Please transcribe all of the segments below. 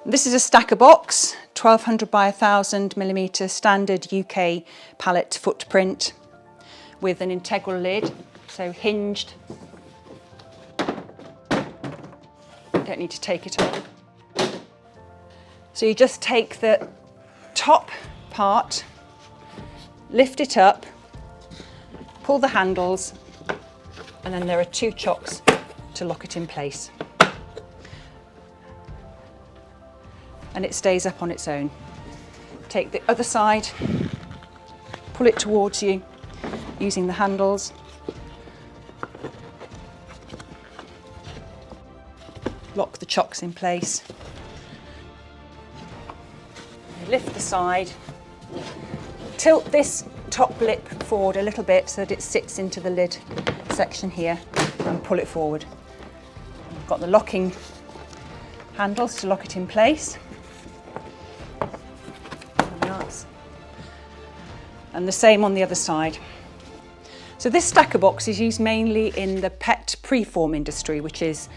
This is a Stackabox, 1200 by 1000mm standard UK pallet footprint with an integral lid, so hinged. Don't need to take it off. So you just take the top part, lift it up, pull the handles, and then there are two chocks to lock it in place. And it stays up on its own. Take the other side, pull it towards you using the handles. Lock the chocks in place. Lift the side, tilt this top lip forward a little bit so that it sits into the lid section here, and pull it forward. We've got the locking handles to lock it in place. And the same on the other side. So this Stackabox is used mainly in the pet preform industry, which is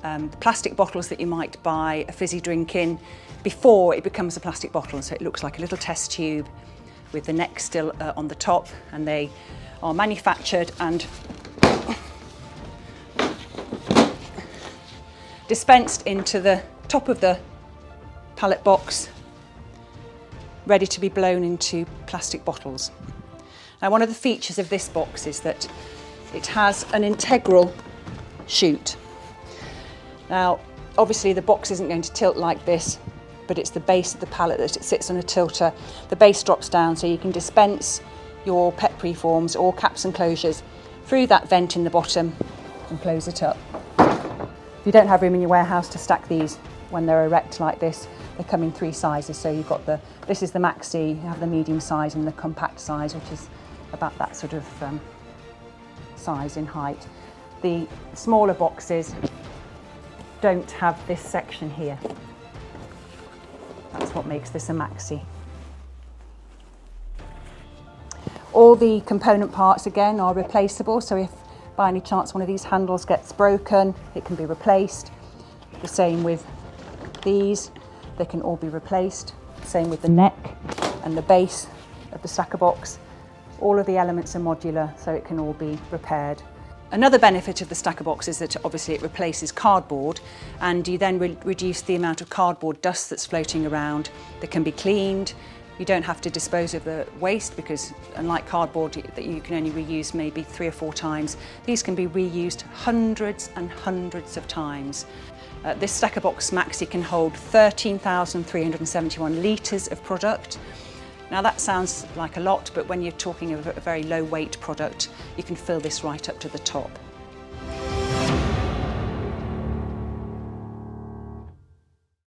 the plastic bottles that you might buy a fizzy drink in before it becomes a plastic bottle. So it looks like a little test tube with the neck still on the top, and they are manufactured and dispensed into the top of the pallet box, ready to be blown into plastic bottles. Now, one of the features of this box is that it has an integral chute. Now, obviously the box isn't going to tilt like this, but it's the base of the pallet that it sits on a tilter. The base drops down so you can dispense your pet preforms or caps and closures through that vent in the bottom and close it up. If you don't have room in your warehouse to stack these when they're erect like this, they come in three sizes. So you've got this is the maxi, you have the medium size and the compact size, which is about that sort of size in height. The smaller boxes don't have this section here. That's what makes this a maxi. All the component parts again are replaceable, so if by any chance one of these handles gets broken, it can be replaced. The same with these, they can all be replaced. Same with the neck and the base of the Stackabox. All of the elements are modular, so it can all be repaired. Another benefit of the Stackabox is that obviously it replaces cardboard, and you then reduce the amount of cardboard dust that's floating around that can be cleaned. You don't have to dispose of the waste because, unlike cardboard that you can only reuse maybe 3 or 4 times, these can be reused hundreds and hundreds of times. This Stackabox Maxi can hold 13,371 litres of product. Now that sounds like a lot, but when you're talking of a very low weight product, you can fill this right up to the top.